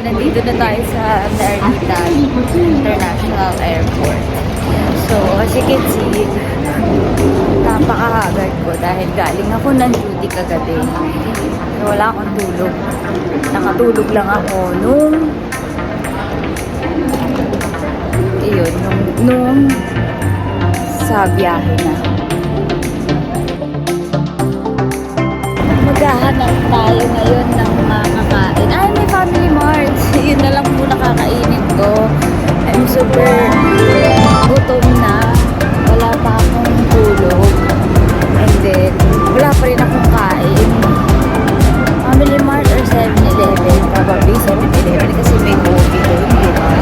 nandito na tayo sa Narita International Airport. So, as you can see, napakahagard ko dahil galing ako ng duty kagabi. So, wala akong tulog. Nakatulog lang ako nung sa biyahe na. Maghahanap tayo ngayon ng makakain. Ay, may Family Mart. Yun na lang muna kakainin ko. I'm super gutom na. Wala pa akong tulog. And then, wala pa rin akong kain. Family Mart or 7-Eleven. Probably 7-Eleven kasi may coffee doon, di ba?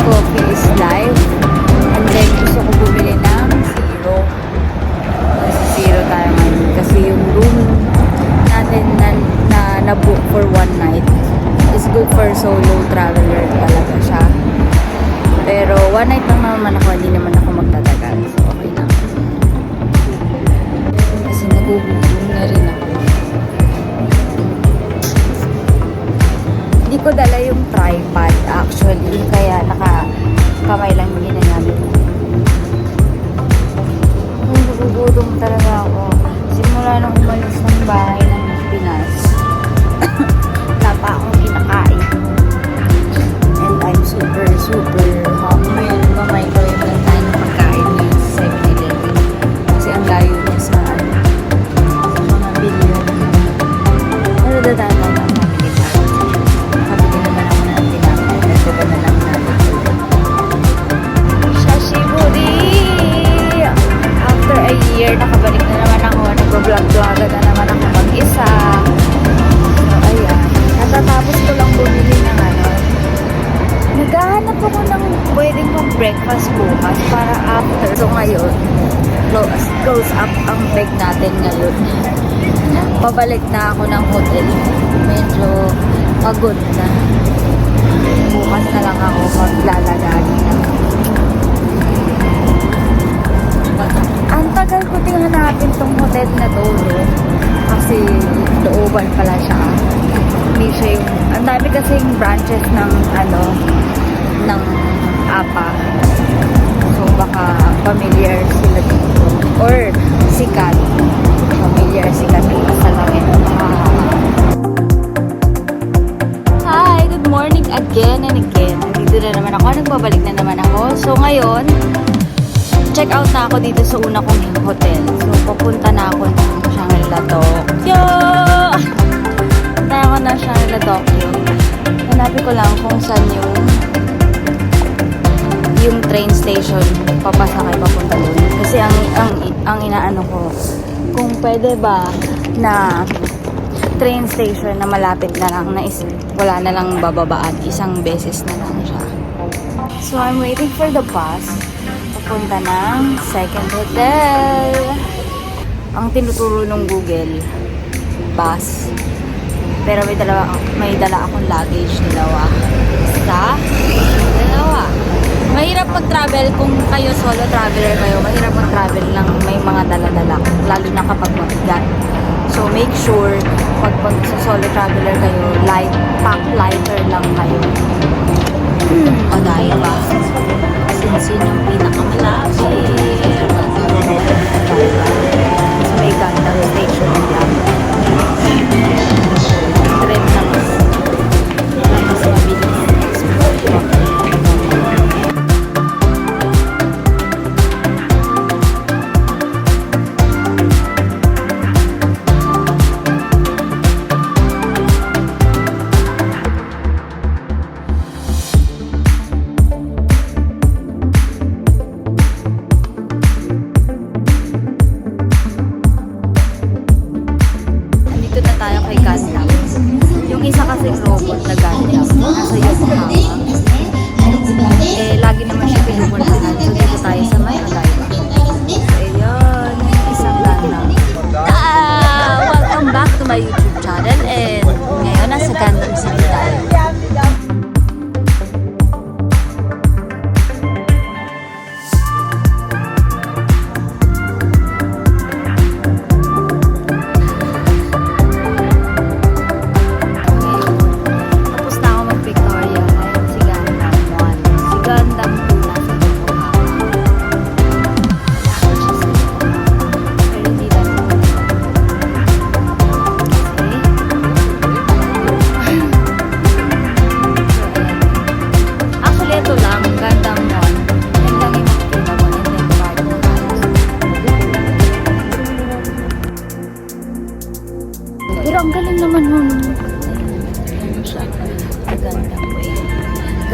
Coffee is life. And then, gusto ko bumili ng zero. Zero tayo ngayon. Kasi yung room natin na book for one night is good for solo traveler talaga siya. Pero one night lang naman ako, hindi naman ako magtatagal. So, okay lang. Kasi nagugutom na rin ako. Hindi ko dala yung tripod actually. Kaya nakakamay lang yung ginagamit. Nagugutom talaga ako. Simula nung umalis ng bahay ng Pinas, wala pa akong kinakain. And I'm super hungry. Mamay-microwave lang tayo ng pagkain ngayon sa 7-Eleven. Kasi ang layo niya sa mga billion. Pero dadaan lang ang makikita. Nakabili naman ako ng tinapay. Nagdaga na lang natin. Sashiburi! After a year, nakabalik na naman ako. Nag-vlog-vlog na naman ako mag-isa. So, ayan. Natatapos ko lang bumili ng naghahanap ako ng pwedeng mag-breakfast bukas para after. So, ngayon, close up ang bag natin ngayon. Pabalik na ako ng hotel. Medyo pagod na. Bukas na lang ako maglalagay. Ang tagal ko din hanapin tong hotel na to, kasi looban pala siya. Hindi siya yung, ang dami kasing branches ng ng APA. So baka familiar sila dito. Or sikat. Familiar sikat dito sa langit. Hi! Good morning again and again. Dito na naman ako. Nagbabalik na naman ako. So ngayon, check out na ako dito sa una kong hotel. So, pupunta na ako ng Shangri-La Tokyo. Punta ako ng Shangri-La Tokyo. Hanapin ko lang kung saan yung train station papasakay papunta doon. Kasi ang inaano ko, kung pwede ba na train station na malapit na lang, na wala na lang bababaan, isang beses na lang siya. So, I'm waiting for the bus. Punta ng second hotel. Ang tinuturo ng Google, bus. Pero may dala akong luggage, dalawa. Mahirap mag-travel kung kayo solo traveler kayo. Mahirap mag-travel lang may mga dala-dala. Lalo na kapag mabigat. So make sure pag sa solo traveler kayo, pack lighter lang kayo. O dahil ba? Sinsin yung pinakamalapit. So may ganda station lang. Trip na mas mabilis.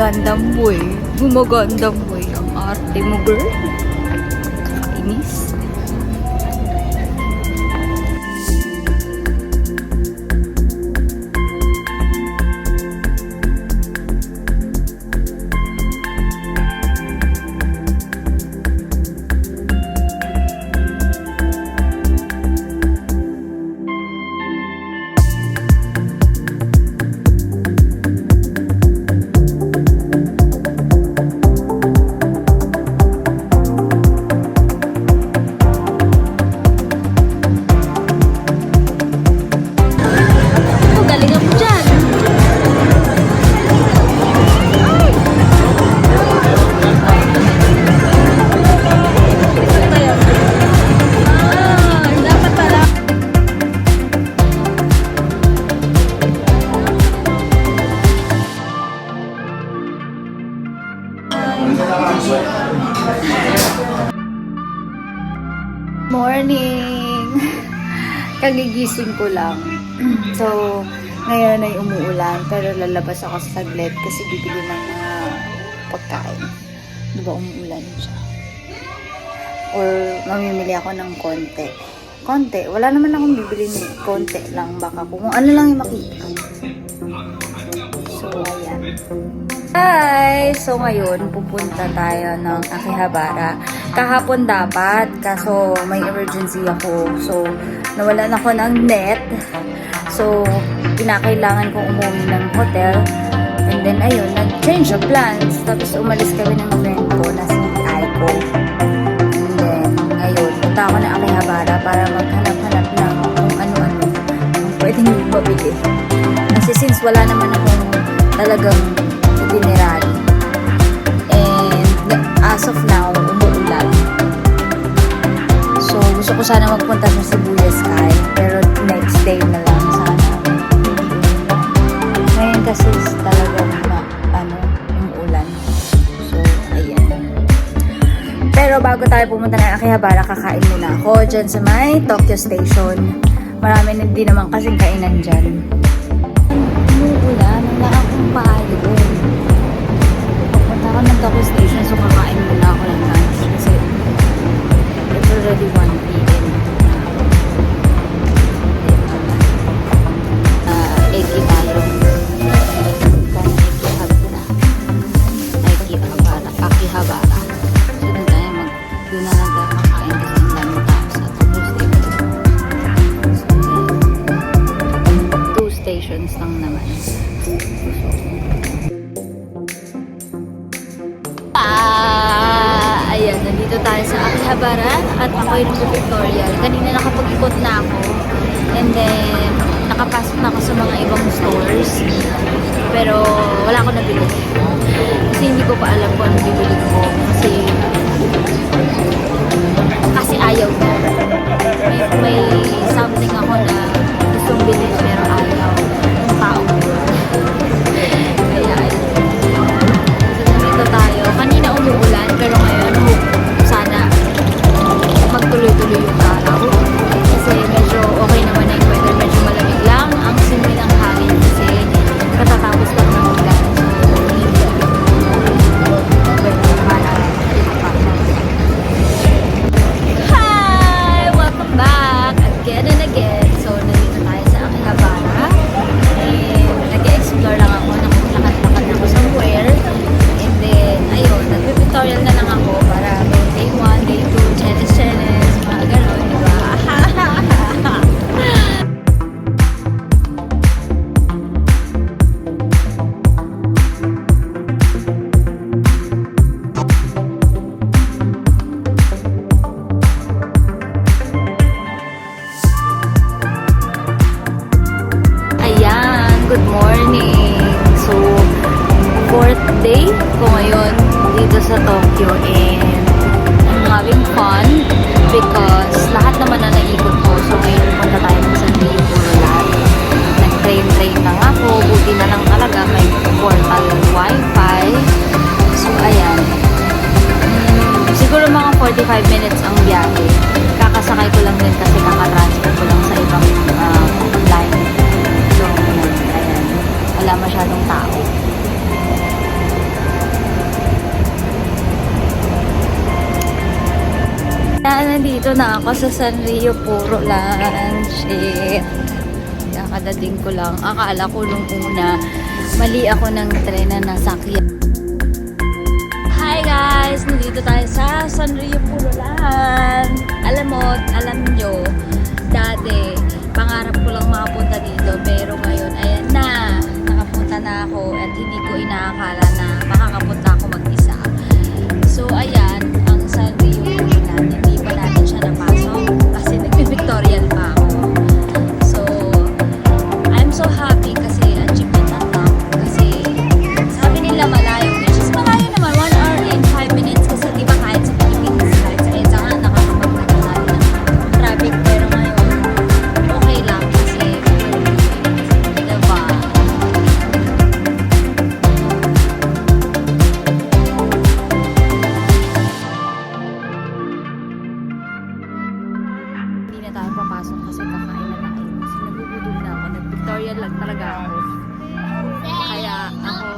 Gundam Boy. Gumagandam Boy. Ang arte mo, girl. Kakainis. Morning! Kagigising ko lang. So, ngayon ay umuulan pero lalabas ako sa saglit kasi bibili ng mga pagkain. Diba umuulan siya? Or mamimili ako ng konti. Konti? Wala naman akong bibili ng konti lang. Baka kung ano lang yung makita. So, ayan. Hi! So, ngayon, pupunta tayo ng Akihabara. Kahapon dapat, kaso may emergency ako. So, nawalan ako ng net. So, kinakailangan kong umuwi ng hotel. And then, ayun, nag-change of plans. Tapos, umalis kami ng friend ko na si Aiko. And then, ngayon, punta ako ng Akihabara para maghanap-hanap ng kung ano-ano kung pwedeng mabili. Kasi since wala naman akong talagang itinerary. And as of now, umuulan. So, gusto ko sana magpunta sa Sibuyas Sky. Pero next day na lang sana. Ngayon kasi talagang umuulan. So, ayan. Pero bago tayo pumunta ng Akihabara, kakain muna ako dyan sa may Tokyo Station. Marami na din naman kasing kainan dyan. Umuulan, wala akong paayon. Pupunta ako ng Tokyo Station, so kakain muna ako ng lunch kasi it's already 1 p.m. Eki tayo. Akihabara. So doon na lang tayo kakain kasi ang dami tao sa Tokyo Station. So, 2 stations lang naman. Ayan, nandito tayo sa Akihabara at ako'y nag-tutorial. Kanina nakapag-ikot na ako. And then, nakapasok na ako sa mga ibang stores. Pero, wala ako nabili. Kasi hindi ko pa alam kung ano bibili ko. Kasi ayaw ko. May something ako na gustong bilhin pero ayaw. Yung tao ko. Kaya, dito tayo. Kanina umuulan, pero ngayon, sana magtuloy-tuloy yung araw. Kasi medyo okay naman na yung weather. Medyo malamig lang ang simoy ng hangin kasi katatapos lang ng ulan. Hi! Welcome back again and again. So, nandito tayo sa Akihabara. And nag-explore lang ako. Lakad-lakad ako somewhere. And then, ayun, nag-tutorial na lang ako para may day 1, day 2, chenis, mga gano'n, di ba? Ayan, good morning. So, 4th day ko ngayon dito sa Tokyo and I'm having fun because lahat naman na naikot ko. So, ngayon punta tayo sa Nippon. Nag-train lang ako. Buti na lang talaga may portal wifi. So, ayan. Siguro mga 45 minutes ang biyahe. Kakasakay ko lang din kasi kakatransfer ko lang sa ibang line. So, ayan. Wala masyadong tao. Ayan, nandito na ako sa Sanrio Puro Land. Shit. Kakadating ko lang. Akala ko nung una, mali ako ng tren na nasakyan. Hi guys! Nandito tayo sa Sanrio Puro Land. Alam nyo, dati, pangarap ko lang makapunta dito. Pero ngayon, ayan na. Nakapunta na ako at hindi ko inaakala na makakapunta ako mag-isa. So, ayan, ang Sanrio Puro Land. Hindi pa natin siya napasok kasi nagpi-Victorial pa ako. So, I'm so happy kasi achievement unlock. Kasi, sabi nila malayo. Which is malayo naman, 1 hour and 5 minutes. Kasi di ba kahit sa Philippines, kahit sa EDSA nga, nakakapagpagdala ng traffic. Pero ngayon, okay lang kasi, diba? Hindi na tayo papasok kasi kakain na tayo. Kasi nagugutom na ako. Nag-Victorial lang talaga ako. Kaya ako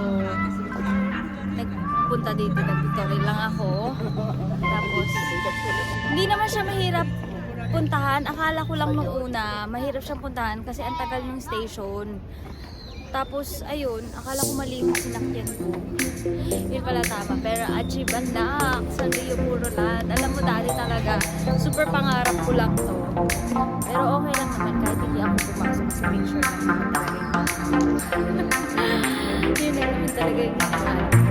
nagpunta dito. Nag-Victorial lang ako. Tapos, hindi naman siya mahirap puntahan. Akala ko lang nung una, mahirap siyang puntahan kasi ang tagal ng station. Tapos, ayun, akala ko mali yung sinakyan ko. Yun pala tama. Pero achieve anak sa Rio Puro Land. Alam mo dati talaga, super pangarap ko lang to. Pero okay lang naman kahit hindi ako pumasok sa picture ng mga dami. Yun na naman talaga yung hinahanap.